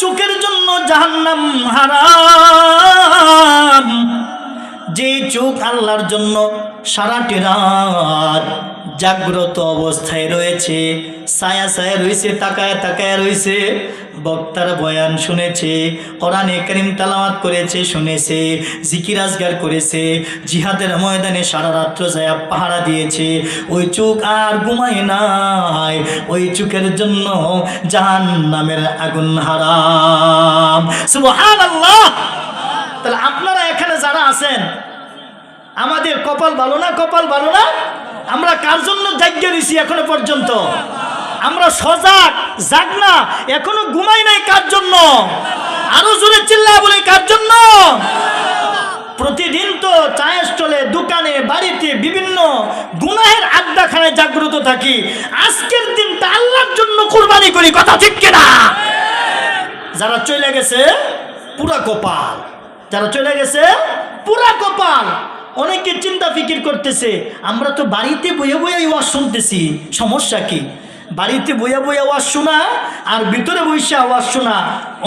চোখের জন্য জাহান্নাম হারাম। যে চোখ আল্লাহর জন্য সারাটি রাত জাগ্রত অবস্থায় রয়েছে, ছায়া ছায়া রয়েছে, তাকায় তাকায় রয়েছে, বক্তার বয়ান শুনেছে, কোরআনে কারীম তেলাওয়াত করেছে, শুনেছে, জিকির আজগার করেছে, জিহাদের ময়দানে সারা রাত্র যায় পাহারা দিয়েছে, ওই চোখ আর ঘুমায় নাই। ওই চোখের জন্য জাহান্নামের আগুন হারাম। সুবহানাল্লাহ। তাহলে আপনারা এখানে যারা আছেন, আমাদের কপাল ভালো না? কপাল ভালো না? আমরা কার জন্য জাগ্য দিছি এখনো পর্যন্ত? আমরা সজাগ, জাগনা, এখনো ঘুমাই নাই। কার জন্য? আরো জোরে চিল্লা বলি, কার জন্য? প্রতিদিন তো চায়ের স্টলে, দোকানে, বাড়িতে, বিভিন্ন গুনাহের আড্ডাখানায় জাগ্রত থাকি। আজকের দিনটা আল্লাহর জন্য কুরবানি করি। কথা ঠিক কিনা? যারা চলে গেছে পুরা কপাল, যারা চলে গেছে পুরা কপাল। অনেকে চিন্তা ফিকির করতেছে, আমরা তো বাড়িতে বইয়া বইয়া ওয়াজ শুনতেছি, সমস্যা কি? বাড়িতে বইয়া বইয়া ওয়াজ শোনা আর ভিতরে বইসা ওয়াজ শোনা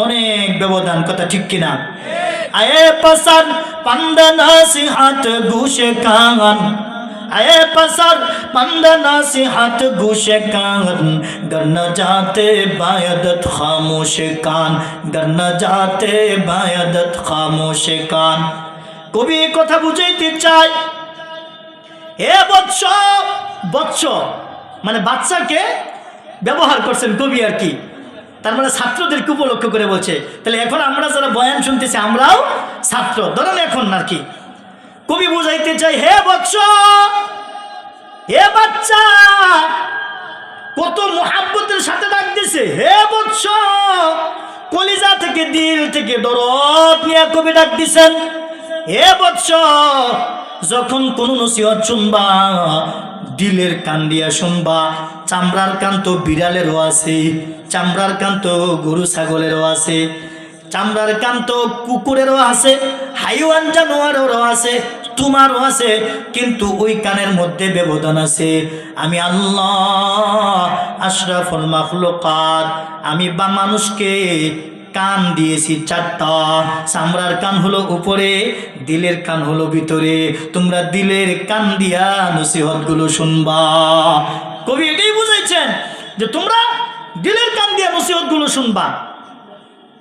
অনেক ব্যবধান। কথা ঠিক কিনা? আয়ে পাসার পান্ডা নাসিহাত গুশে কান, আয়ে পাসার পান্ডা নাসিহাত গুশে কান, গরনা যাতে বায়াদত খামোশ কান, গরনা যাতে বায়াদত খামোশ কান। কবি কথা বুঝাইতে চাই, হে বৎস, বৎস মানে বাচ্চাকে ব্যবহার করছেন কবি আর কি, তার মানে ছাত্রদেরকে উপলক্ষ করে বলছে। তাহলে এখন আমরা যারা বয়ান শুনতেছি আমরাও ছাত্র, ধরেন এখন আর কি। কবি বুঝাইতে চাই, হে বৎস, হে বাচ্চা, কত মোহাব্বতের সাথে ডাক দিছে, হে বৎস, কলিজা থেকে, দিল থেকে দরদ নিয়ে কবি ডাক দিছেন। হে বৎস, যখন কোন নসিহত শুনবা দিলের কান দিয়া শুনবা। চামড়ার কান তো বিড়ালেরও আছে, চামড়ার কান তো গরু ছাগলেরও আছে, চামড়ার কান তো কুকুরেরও আছে, হাইওয়ান জানোয়ারেরও আছে, তোমারও আছে। কিন্তু ওই কানের মধ্যে ব্যবধান আছে। আমি আল্লাহ আশরাফুল মাখলুকাত, আমি বা মানুষকে কান দিয়েছি চারটা। চামড়ার কান হলো উপরে, দিলের কান হলো ভিতরে। তোমরা দিলের কান দিয়া নসিহত গুলো শুনবা। কবি এটাই বুঝাইছেন যে তোমরা দিলের কান দিয়া নসিহত গুলো শুনবা।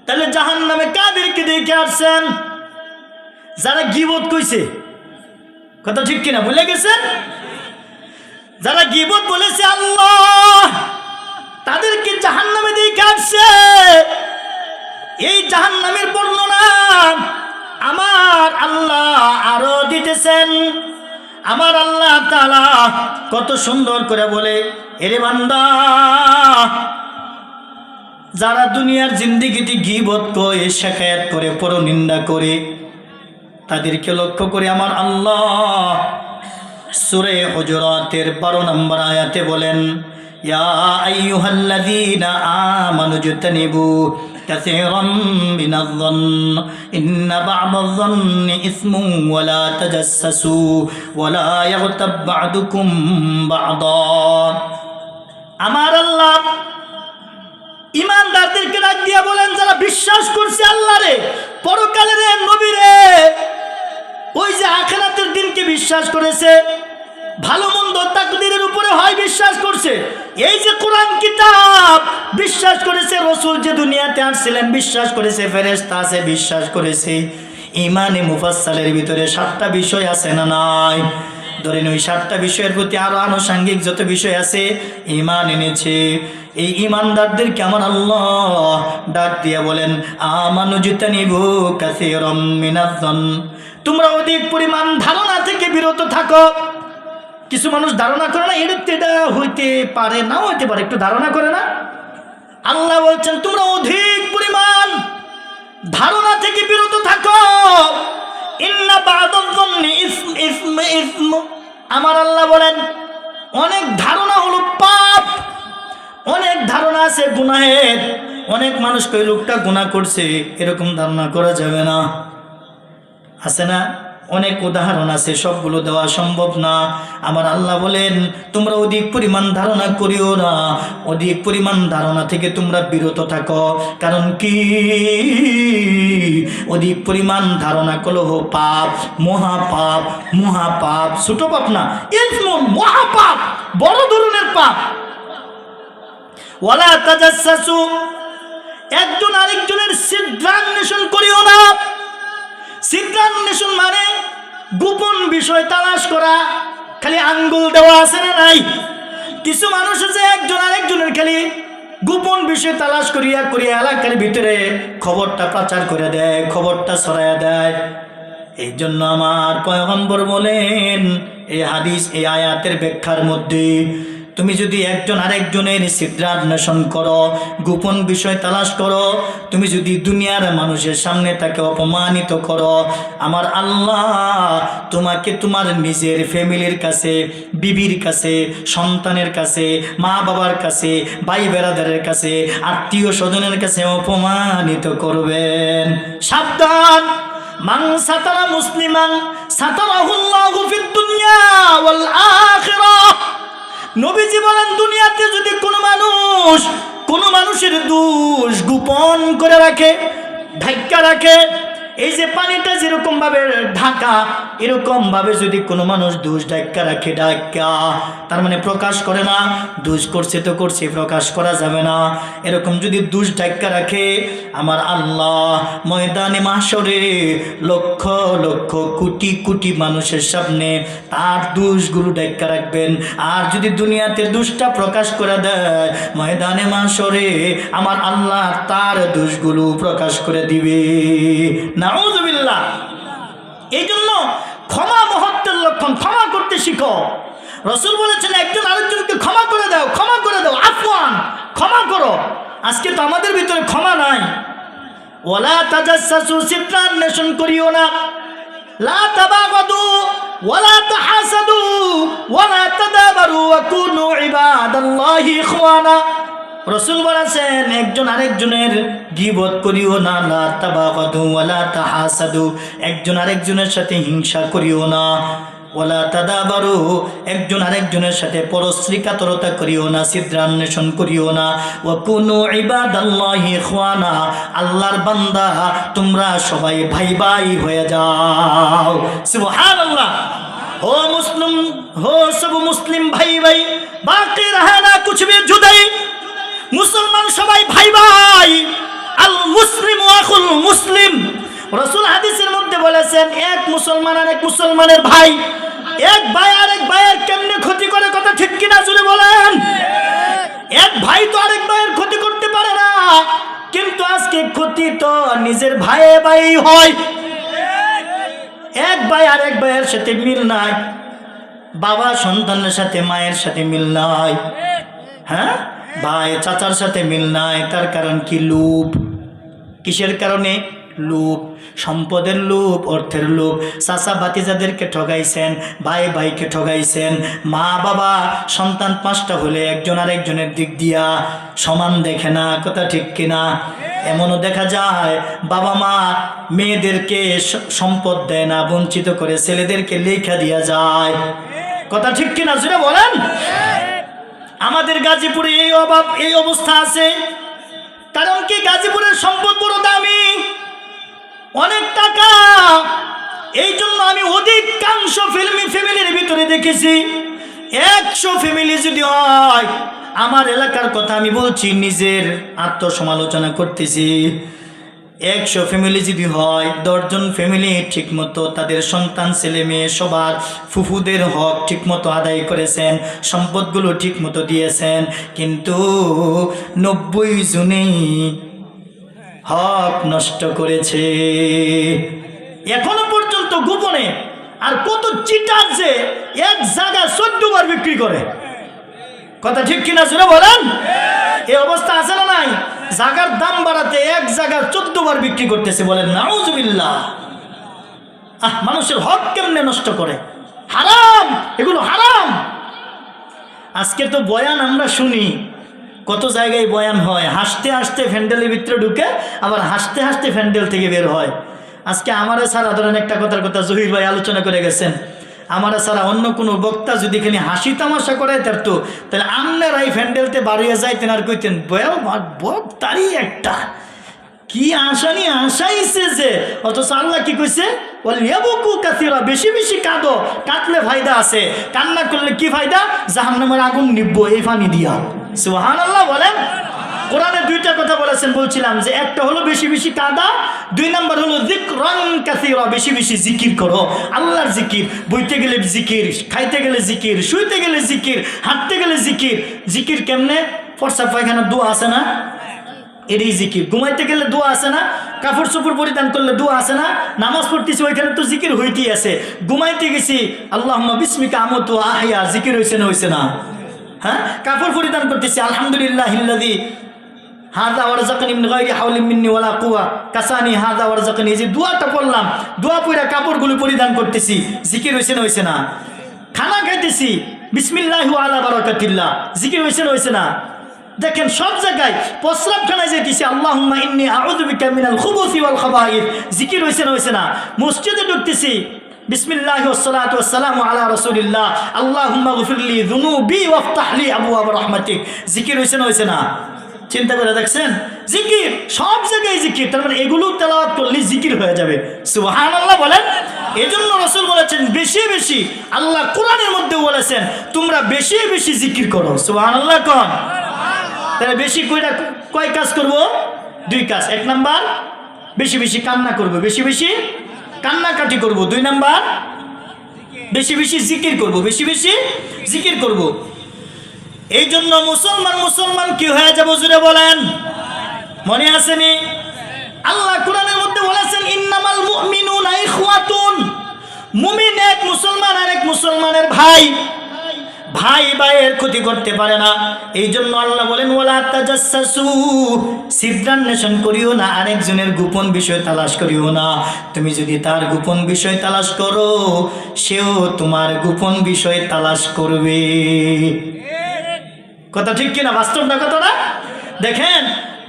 তাহলে জাহান্নামে কাদেরকে দেখে আসছেন? যারা গীবত কইছে। কথা ঠিক কিনা? ভুলে গেছেন? যারা গীবত বলেছে আল্লাহ, তাদেরকে জাহান্নামে দেখে আসছে। এই জাহান্নামের বর্ণনা আমার আল্লাহ আরো দিতেছেন। আমার আল্লাহ তাআলা কত সুন্দর করে বলে, এরে বান্দা, যারা দুনিয়ার জিন্দেগিতে গীবত করে, শিকায়াত করে, পরনিন্দা করে, তাদেরকে লক্ষ্য করে আমার আল্লাহ সূরা হুজুরাতের 12 নম্বর আয়াতে বলেন, ইয়া আইয়ুহাল্লাযীনা আমানু জতানিবু কাসীরাম মিনায-যন্ন ইন্না বা'দায-যন্নি ইসমুন ওয়া লা তাজাসসু ওয়া লা ইয়াগতাব বা'দুকুম বা'দা। আমার আল্লাহ ঈমানদারদেরকে ডাক দিয়া বলেন, যারা বিশ্বাস করছে আল্লাহরে, পরকালের নবীরে, ওই যে আখিরাতের দিনকে বিশ্বাস করেছে, ভালো মন্দ তাকদীরের উপরে হয় বিশ্বাস করছে, এই যে কোরআন কিতাব বিশ্বাস করেছে, রাসূল যে দুনিয়াতে আসছিলেন বিশ্বাস করেছে, ফেরেশতা আছে বিশ্বাস করেছে। ঈমানে মুফাসসালের ভিতরে 7টা বিষয় আছে না নাই? ধরেন ওই 7টা বিষয়ের প্রতি আরো আনুষঙ্গিক যত বিষয় আছে ঈমান এনেছে। এই ঈমানদারদেরকে আমার আল্লাহ ডাক দিয়ে বলেন, আমানু জিতানিবু কাসীরাম মিনায-যন্ন, তোমরা অধিক পরিমাণ ধারণা থেকে বিরত থাকো। কিছু মানুষ ধারণা করে না, এটা হইতে পারে, নাও হইতে পারে, একটু ধারণা করে না। আল্লাহ বলছেন তোমরা অধিক পরিমাণ ধারণা থেকে বিরত থাকো। ইন্না বা'দায-যন্নি ইসম, আমার আল্লাহ বলেন অনেক ধারণা হলো পাপ, অনেক ধারণা আছে গুনাহের। অনেক মানুষ কই লোকটা গুনাহ করছে, এরকম ধারণা করা যাবে না, আছে না? অনেক উদাহরণ আছে, সবগুলো দেওয়া সম্ভব না। আমার আল্লাহ বলেন তোমরা অধিক পরিমাণ ধারণা করিও না, অধিক পরিমাণ ধারণা থেকে তোমরা বিরত থাকো। কারণ কি? অধিক পরিমাণ ধারণা কলহ পাপ, মহাপাপ। মহাপাপ, ছোট পাপ না, ইসমুন, মহাপাপ, বড় ধরনের পাপ। ওয়ালা তাজাসসু, একজন আরেকজনের ছিদ্রান্বেষণ করিও না। ছিদ্রান্বেষণ মানে গোপন বিষয় তালাশ করা। খালি আঙ্গুল দেওয়া আছে না নাই? কিছু মানুষ আছে একজন আরেকজনের খালি গোপন বিষয় তালাশ করিয়া করিয়া এলাকার ভিতরে খবরটা প্রচার করে দেয়, খবরটা ছড়াইয়া দেয়। এই জন্য আমার পয়গম্বর বলেন এই হাদিস, এই আয়াতের ব্যাখ্যার মধ্যে, তুমি যদি একজন আরেকজনের ছিদ্রান্বেষণ করো, গোপন বিষয় তালাশ করো, তুমি যদি দুনিয়ার মানুষের সামনে তাকে অপমানিত করো, আমার আল্লাহ তোমাকে তোমার নিজের ফ্যামিলির কাছে, বিবির কাছে, সন্তানের কাছে, মা বাবার কাছে, ভাই বেরাদারের কাছে, আত্মীয় স্বজনের কাছে অপমানিত করবেন। সাবধান! মান সাতারা মুসলিমান সাতারাহুল্লাহু ফিদ দুনিয়া ওয়াল আখিরাহ। নবীজি বলেন দুনিয়াতে যদি কোনো মানুষের দোষ গোপন করে রাখে, ঢাকা রাখে, এই যে পানিটা যেরকম ভাবে ঢাকা, এরকম ভাবে যদি কোনো মানুষ দোষ ঢাকা রাখে, ঢাকা তার মানে প্রকাশ করে না, দোষ করছে তো করছে, প্রকাশ করা যাবে না, এরকম যদি দোষ ঢাকা রাখে, আমার আল্লাহ ময়দানে মাহশরে লক্ষ লক্ষ কোটি কোটি মানুষের সামনে তার দোষগুলো ঢাকা রাখবেন। আর যদি দুনিয়াতে দোষটা প্রকাশ করে দেয়, ময়দানে মাহশরে আমার আল্লাহ তার দোষগুলো প্রকাশ করে দিবে। নাউযুবিল্লাহ। এই জন্য ক্ষমা মহত্বের লক্ষণ, ক্ষমা করতে শিখো। রাসূল বলেছেন একজন আরেকজনকে ক্ষমা করে দাও, ক্ষমা করে দাও, আফওয়ান, ক্ষমা করো। আজকে তো আমাদের ভিতরে ক্ষমা নাই। ওয়ালা তাজাসসু, ছিদ্রান্বেষণ করিও না। লা তাবাগাদু ওয়ালা তাহাসাদু ওয়ালা তাদাবারু ওয়া কুনু ইবাদাল্লাহি ইখওয়ানা। রাসূল বলেছেন একজন আরেকজনের গীবত করিও না, লা তাবাগাদু ওয়ালা তাহাসাদু, একজন আরেকজনের সাথে হিংসা করিও না, ওয়ালা তাদাবারু, একজন আরেকজনের সাথে পরশ্রীকাতরতা করিও না, ছিদ্রান্বেষণ করিও না, ওয়া কুনু ইবাদাল্লাহি ইখওয়ানা, আল্লাহর বান্দা তোমরা সবাই ভাই ভাই হয়ে যাও। সুবহানাল্লাহ। हो मुस्लिम, हो सब मुस्लिम भाई भाई, बाकी रहना कुछ भी जुदाई। मुसलमान सबाई भाई भाई, अल मुस्लिम आखुल मुस्लिम। रसूल हादिसेर मध्य बोलेছেন एक मुसलमान আর এক মুসলমানের ভাই, এক ভাই আর এক ভাইয়ের কেমনে ক্ষতি করে, কথা ঠিক কিনা জুড়ে বলেন? এক ভাই তো আরেক ভাইয়ের ক্ষতি করতে পারে না, কিন্তু আজকে ক্ষতি তো নিজের ভাইয়ে ভাই হয়। এক ভাই আর এক ভাইয়ের সাথে মিল নাই, বাবা সন্তানের সাথে মায়ের সাথে মিল নাই, হ্যাঁ, ভাই চাচার সাথে মিল নাই। তার কারণ কি? লোভ। কিসের কারণে? লোভ, সম্পদের লোভ, অর্থের লোভ। চাচা ভাতিজাদেরকে ঠগাইছেন, ভাই ভাইকে ঠগাইছেন, মা বাবা সন্তান 5টা হলে একজন আরেকজনের দিক দিয়া সমান দেখে না, কথা ঠিক কিনা? এমনও দেখা যায় বাবা মা মেয়েদেরকে সম্পদ দেয় না, বঞ্চিত করে ছেলেদেরকে লেখা দিয়া যায়, কথা ঠিক কিনা জুড়ে বলেন? আমাদের গাজীপুরে এই অভাব, এই অবস্থা আছে। কারণ কি? গাজীপুরের সম্পদ বড় দামি, অনেক টাকা। এই জন্য আমি অধিকাংশ ফ্যামিলির ভিতরে দেখেছি 100 ফ্যামিলি যদি হয়, আমার এলাকার কথা আমি বলছি, নিজের আত্মসমালোচনা করতেছি, 100 ফ্যামিলি যদি হয়, 10 জন ফ্যামিলি ঠিকমতো তাদের সন্তান ছেলে মেয়ে সবার ফুফুদের হক ঠিকমতো আদায় করেছেন, সম্পদগুলো ঠিকমতো দিয়েছেন, কিন্তু 90 জনেই হক নষ্ট করেছে এখনো পর্যন্ত গোপনে। আর কত চিটার যে এক জায়গা 14 বার বিক্রি করে, কথা ঠিক কিনা জুড়ে বলেন? এই অবস্থা আছে না নাই? জায়গার দাম বাড়াতে এক জায়গা 14 বার বিক্রি করতেছে, বলেন নাউজুবিল্লাহ। মানুষের হক কেমনে নষ্ট করে? হারাম, এগুলো হারাম। আজকে তো বয়ান আমরা শুনি, কত জায়গায় বয়ান হয়, হাসতে হাসতে প্যান্ডেলের ভিতরে ঢুকে, আবার হাসতে হাসতে প্যান্ডেল থেকে বের হয়। আজকে আমারে ছাড়া ধরেন একটা কথার কথা জহির ভাই আলোচনা করে গেছেন, আমারা ছাড়া অন্য কোনো বক্তা যদি এখানে হাসি তামাশা করে তারতো তাহলে আমনেরাই ফ্যান্ডেলতে বাড়িয়ে যাইতেন আর কইতেন বক্তারই একটা কি আশানি আশাইছে যে, অথচ আল্লাহ কি কইছে ওয়ালিয়াবকু কাসীরা, বেশি বেশি কাঁদো, কাঁদলে ফায়দা আছে, কান্না করলে কি ফায়দা, জাহান্নামের আগুন নিভবো এই পানি দিয়া। সুবহানাল্লাহ বলেন। কোরআনে দুইটা কথা বলেছেন, বলছিলাম যে একটা হলো বেশি বেশি কাঁদা, 2 নাম্বার হলো যিকরান কাসীরা, বেশি বেশি জিকির করো, আল্লাহর জিকির, বইতে গেলে জিকির, খাইতে গেলে জিকির, শুইতে গেলে জিকির, হাঁটতে গেলে জিকির। জিকির কেমনে? প্রস্রাব পায়খানা দোয়া আছে না, এরই জিকির। ঘুমাইতে গেলে দোয়া আছে না, কাপড় চোপড় পরিধান করলে দোয়া আছে না, নামাজ পড়তেছি ওইখানে তো জিকির হইতেই আছে। ঘুমাইতে গেছি আল্লাহুম্মা বিসমিকা আমুতু ওয়া আহইয়া, জিকির হইছে না হইছে না? হ্যাঁ, কাপড় পরিধান করতেছি আলহামদুলিল্লাহিল্লাযী হাযা ওয়ারযাকানি মিন গায়রি হাওলিন মিন্নি ওয়ালা কুওয়া কাসানি হাযা ওয়ারযাকানি, যে দোয়াটা পড়লাম, দোয়া পড়া কাপড়গুলো পরিধান করতেছি, জিকির হইছে না হইছে না? খানা খাইতেছি বিসমিল্লাহি ওয়া আলা বারাকাতিল্লাহ, জিকির হইছে না হইছে না? দেখেন সব জায়গায় প্রস্রাবখানায় যেতেছি আল্লাহুম্মা ইন্নী আউযু বিকা মিনাল খুবুসি ওয়াল খাবাইথ, জিকির হইছে না হইছে না? মসজিদে ঢুকতেছি বিসমিল্লাহি ওয়াসসালাতু ওয়াসসালামু আলা রাসূলিল্লাহ আল্লাহুম্মা গফিরলি যুনুবি ওয়াফতাহ লি আবওয়াব রাহমাতিক, জিকির হইছে না হইছে না? চিন্তা করে দেখছেন, জিকির সব জায়গায় জিকির, তার মানে এগুলো তেলাওয়াত করলে জিকির হয়ে যাবে। সুবহানাল্লাহ বলেন। এজন্য রাসূল বলেছেন বেশি বেশি, আল্লাহ কোরআনের মধ্যে বলেছেন তোমরা বেশি বেশি জিকির করো। সুবহানাল্লাহ কোন? তাহলে বেশি কয় কাজ করব? 2 কাজ। 1 নাম্বার বেশি বেশি কান্না করব, বেশি বেশি কান্নাকাটি করব। 2 নাম্বার বেশি বেশি জিকির করব, বেশি বেশি জিকির করব। এই জন্য মুসলমান কি হয়ে যাবো জুড়ে বলেন, মনে আসেনি? আল্লাহ কোরআনের মধ্যে বলেছেন ইন্নামাল মুমিনুনা ইখওয়াতুন, মুমিন এক মুসলমান আর এক মুসলমানের ভাই, ভাই ভাইয়ের ক্ষতি করতে পারে না। এই জন্য আল্লাহ বলেন ওয়ালা তাজাসসু, ছিদ্রান্বেষণ করিও না, আরেকজনের গোপন বিষয় তালাশ করিও না। তুমি যদি তার গোপন বিষয় তালাশ করো, সেও তোমার গোপন বিষয় তালাশ করবে। কথা ঠিক কিনা? বাস্তব না কথাটা? দেখেন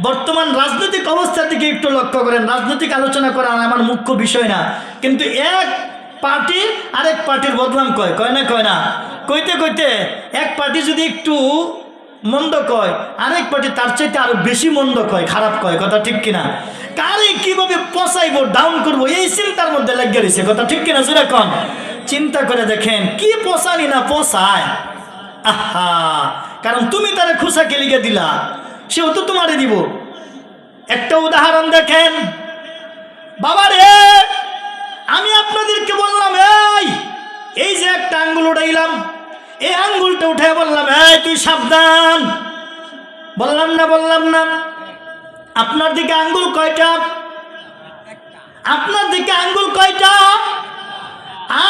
বর্তমান রাজনৈতিক অবস্থার দিকে একটু লক্ষ্য করেন। রাজনৈতিক আলোচনা করা আমার মুখ্য বিষয় না, কিন্তু এক পার্টি আরেক পার্টির বদনাম কয় না কয় না? কইতে কইতে এক পার্টি যদি একটু মন্দ কয়, আরেক পার্টি তার চাইতে আরো বেশি মন্দ কয়, খারাপ কয়। কথা ঠিক কিনা? কারে কিভাবে পচাইবো, ডাউন করবো, এই চিন্তার মধ্যে লাগিয়ে রয়েছে। কথা ঠিক কিনা? জোরে কন। চিন্তা করে দেখেন কি পচানি না পচায়। আহা, কারণ তুমি তারে খুশাকে লিখে দিলা, সেও তো তোমারে দিব। একটা উদাহরণ দেখেন বাবারে, আমি আপনাদেরকে বললাম এই যে একটা আঙ্গুল উঠাইলাম, এই আঙ্গুলটা উঠে বললাম তুই সাবধান, বললাম না? আপনার দিকে আঙ্গুল কয়টা? আপনার দিকে আঙ্গুল কয়টা?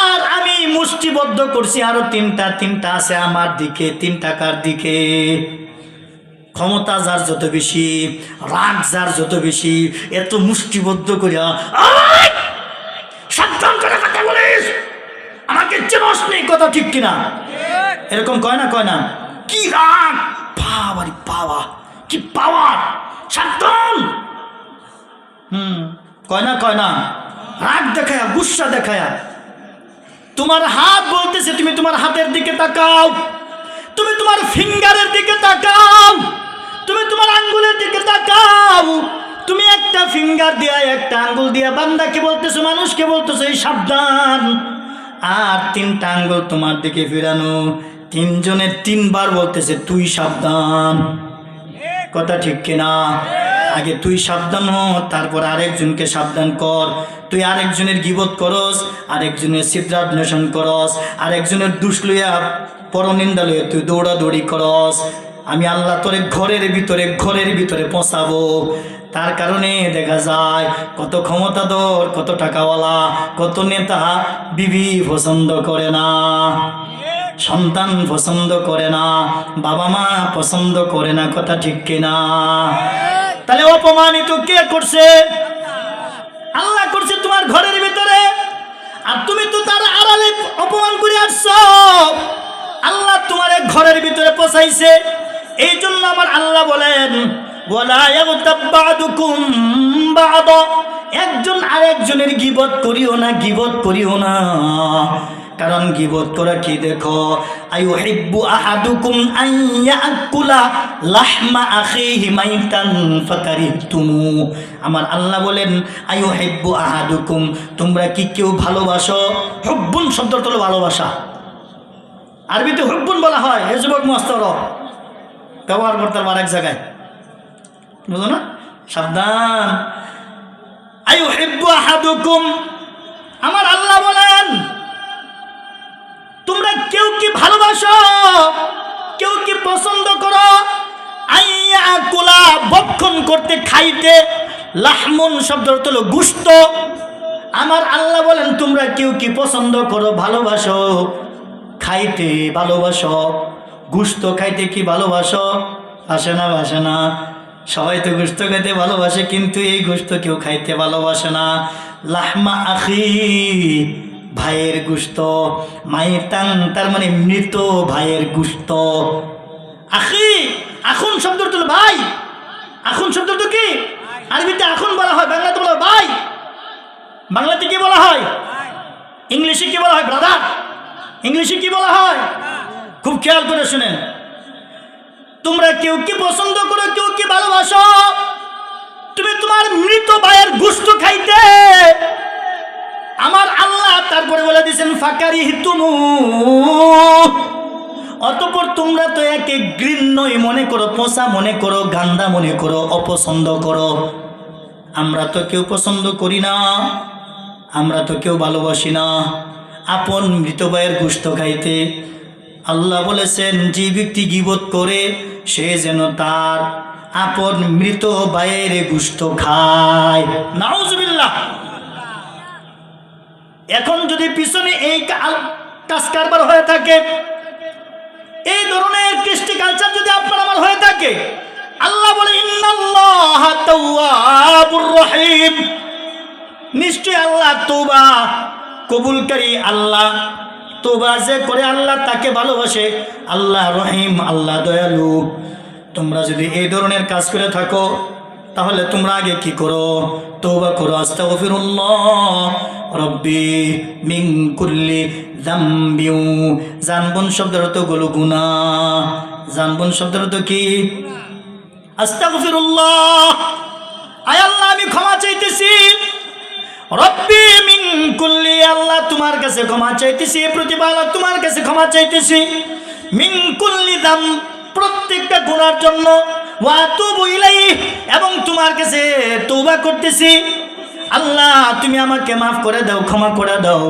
আর আমি মুষ্টিবদ্ধ করছি আরো 3টা আছে আমার দিকে। 3টা কার দিকে? ক্ষমতা যার যত বেশি, রাগ যার যত বেশি, এত মুষ্টিবদ্ধ করিয়া সাবধান করে কথা বলিস, আমাকে চেনস নেই। কথা ঠিক কিনা? এরকম কয় না? কি রাগ, বাবারি বাবা, কি পাওয়ার, সাবধান। কয় না? রাগ দেখায়া, গুসা দেখায়া। তোমার হাত বলতেছে তুমি তোমার হাতের দিকে তাকাও, তুমি তোমার ফিঙ্গারের দিকে তাকাও, তুমি তোমার আঙ্গুলের দিকে তাকাও। তুমি একটা ফিঙ্গার দিয়া, একটা আঙ্গুল দিয়া বান্দাকে বলতেছো, মানুষকে বলতেছো এই সাবধান, আর 3টা আঙ্গুল তোমার দিকে ফিরানো। 3 জনের 3 বার বলতেছে তুই সাবধান। কথা ঠিক কিনা? আগে তুই সাবধান হ, তারপর আরেকজনকে সাবধান কর। তুই আরেকজনের গীবত করস, আরেকজনের ছিদ্রান্বেষণ করস, আরেকজনের দুষ লইয়া পরনিন্দা লইয়া তুই দৌড়াদৌড়ি করস। আমি আল্লাহ তোরে ঘরের ভিতরে পৌঁছাবো। তার কারণে দেখা যায় কত ক্ষমতাধর, কত টাকাওয়ালা, কত নেতা বিবি পছন্দ করে না, সন্তান পছন্দ করে না, বাবা মা পছন্দ করে না। কথা ঠিক কিনা? তাহলে অপমানিত কে করছে? আল্লাহ করছে তোমার ঘরের ভিতরে, আর তুমি তো তার আড়ালে অপমান করে আসছো। আল্লাহ তোমার ঘরের ভিতরে পৌঁছাইছে। এই জন্য আমার আল্লাহ বলেন ওয়ালা ইয়াগতাব বা'দুকুম বা'দা, একজন আরেকজনের গীবত করিও না, গীবত করিও না। কারণ গীবত করা কি দেখো, আইয়ুহিব্বু আহাদুকুম আন ইয়াকুলা লাহমা আখিহি মাইতান ফাকারিহতুমু। আমার আল্লাহ বলেন আইয়ুহিব্বু আহাদুকুম, তোমরা কি কেউ ভালোবাসো? হুব্বুন শব্দটা হলো ভালোবাসা, আরবিতে হুব্বুন বলা হয়। হে যুবক মস্তর ব্যবহার করতে পারবো আরেক জায়গায়, বুঝো না, সাবধান। আইয়ুহিব্বু আহাদুকুম, আমার আল্লাহ বলেন তোমরা কেউ কি ভালোবাসো, কেউ কি পছন্দ করো? আইয়াকুলা ভক্ষণ করতে, খাইতে, লাহমুন শব্দ হলো গোশত। আমার আল্লাহ বলেন তোমরা কেউ কি পছন্দ করো, ভালোবাসো, খাইতে ভালোবাসো, গোশত খাইতে কি ভালোবাসো? আসে না, বাসে না? সবাই তো গোশত খাইতে ভালোবাসে, কিন্তু এই গোশত কেউ খাইতে ভালোবাসে না। লাহমা আখি, ভাইয়ের গোশত, মাইতান তার মানে মৃত ভাইয়ের গোশত। আখি, আখুন শব্দ তো ভাই, আখুন শব্দ তো কি আরবিতে আখুন বলা হয়, বাংলাতে বলা হয় ভাই। বাংলাতে কি বলা হয়? ইংলিশে কি বলা হয়? ব্রাদার। ইংলিশে কি বলা হয়? খুব খেয়াল করে শুনেন। তোমরা কেউ কি পছন্দ করো, কেউ কি ভালোবাসো? তুমি তোমার মৃত ভাইয়ের গোশত খাইতে, আমার আল্লাহ তারপরে বলে দিয়েছেন ফাকারিহতুমু, অতঃপর তোমরা তো একে ঘৃণ্যই মনে করো, পচা মনে করো, গান্দা মনে করো, অপছন্দ করো। আমরা তো কেউ পছন্দ করি না, আমরা তো কেউ ভালোবাসি না আপন মৃত ভাইয়ের গোশত খাইতে। আল্লাহ বলেছেন যে ব্যক্তি গীবত করে সে যেন তার আপন মৃত ভাইয়ের গোশত খায়। নাউজুবিল্লাহ। এখন যদি পিছনে এই কাজ কারবার হয়ে থাকে, এই ধরনের কৃষ্টি কালচার যদি আপনার আমার হয়ে থাকে, আল্লাহ বলে ইন্নাল্লাহা তাওয়াবুর রহিম, নিশ্চয় আল্লাহ তওবা কবুলকারী, আল্লাহ তওবা যে করে আল্লাহ তাকে ভালোবাসে, আল্লাহ রহিম, আল্লাহ দয়ালু। তোমরা যদি এই ধরনের কাজ করে থাকো তাহলে তোমরা আগে কি করো? তওবা করো। আস্তাগফিরুল্লাহ রব্বি মিন কুল্লি যামবিউ, জানবুন শব্দের অর্থ হলো গুনাহ। জানবুন শব্দের অর্থ কি? আস্তাগফিরুল্লাহ, আয় আল্লাহ আমি ক্ষমা চাইতেছি। রব্বি মিন কুল্লি, আল্লাহ তোমার কাছে ক্ষমা চাইতেছি, প্রতিপালক তোমার কাছে ক্ষমা চাইতেছি। মিন কুল্লি যাম, প্রত্যেকটা গুনার জন্য। ওয়া আতুবু ইলাইহি, এবং তোমার কাছে তওবা করতেছি। আল্লাহ তুমি আমাকে মাফ করে দাও, ক্ষমা করে দাও।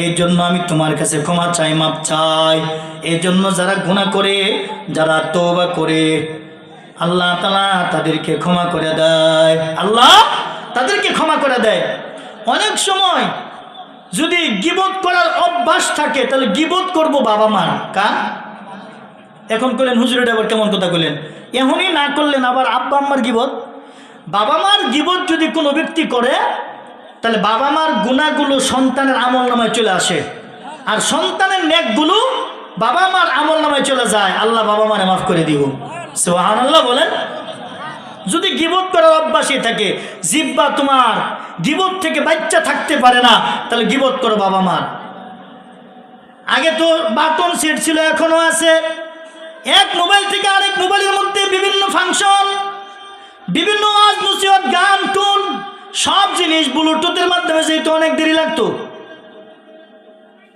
এই জন্য আমি তোমার কাছে ক্ষমা চাই, মাফ চাই। এই জন্য যারা গুনাহ করে, যারা তওবা করে, আল্লাহ তাআলা তাদেরকে ক্ষমা করে দেয়। আল্লাহ তাদেরকে ক্ষমা করে দেয়। অনেক সময় যদি গীবত করার অভ্যাস থাকে তাহলে গীবত করব বাবা মার, কার? এখন করলেন হুজুরের আবার কেমন কথা বললেন, এমনই না করলেন আবার আব্বা আম্মার গীবত। বাবা মার গীবত যদি কোনো ব্যক্তি করে তাহলে বাবা মার গুনাহগুলো সন্তানের আমল নামায় চলে আসে, আর সন্তানের নেকগুলো বাবা মার আমল নামায় চলে যায়। আল্লাহ বাবা মারে মাফ করে দিব। সুবহানাল্লাহ বলেন। যদি গীবত করার অভ্যাসই থাকে, জিহ্বা তোমার গীবত থেকে বাচ্চা থাকতে পারে না, তাহলে গীবত করো বাবা মার। আগে তো বাটন সেট ছিল, এখনো আছে। এক মোবাইল থেকে আরেক মোবাইলের মধ্যে বিভিন্ন ফাংশন, বিভিন্ন ওয়াজ নসিহত, গান টুন, সব জিনিস ব্লুটুথের মাধ্যমে যেহেতু অনেক দেরি লাগতো,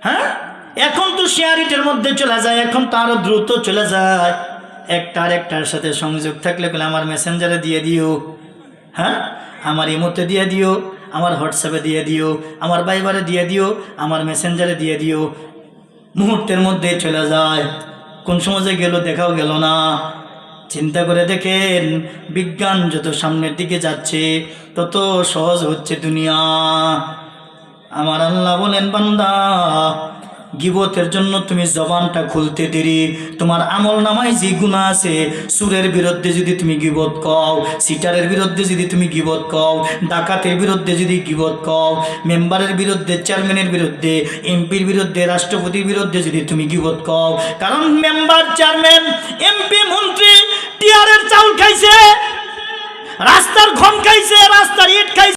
হ্যাঁ, এখন তো শেয়ারিটের মধ্যে চলে যায়, এখন তো আরো দ্রুত চলে যায়। একটা আরেকটার সাথে সংযোগ থাকলে বলে আমার মেসেঞ্জারে দিয়ে দিও, হ্যাঁ, আমার ইমোতে দিয়ে দিও, আমার হোয়াটসঅ্যাপে দিয়ে দিও, আমার ভাইবারে দিয়ে দিও, আমার মেসেঞ্জারে দিয়ে দিও, মুহূর্তের মধ্যে চলে যায়। কোন সমাজে গেল দেখাও গেল না। চিন্তা করে দেখেন, বিজ্ঞান যত সামনের দিকে যাচ্ছে তত সহজ হচ্ছে দুনিয়া। আমার আল্লাহ বলেন বান্দা, গীবতের জন্য তুমি জবানটা খুলতে দেরি, তোমার আমল নামায় যে গুনাহ আছে, সুরের বিরুদ্ধে যদি তুমি গীবত কও, সিটারের বিরুদ্ধে যদি তুমি গীবত কও, ডাকাতের বিরুদ্ধে যদি গীবত কও, মেম্বারের বিরুদ্ধে, চেয়ারম্যানের বিরুদ্ধে, এমপির বিরুদ্ধে, রাষ্ট্রপতির বিরুদ্ধে যদি তুমি গীবত কও, কারণ মেম্বার, চেয়ারম্যান, এমপি, মন্ত্রী টিয়ারের চাউল খাইছে, রাস্তার ঘন খাইছে, রাস্তার ইট খাইছে।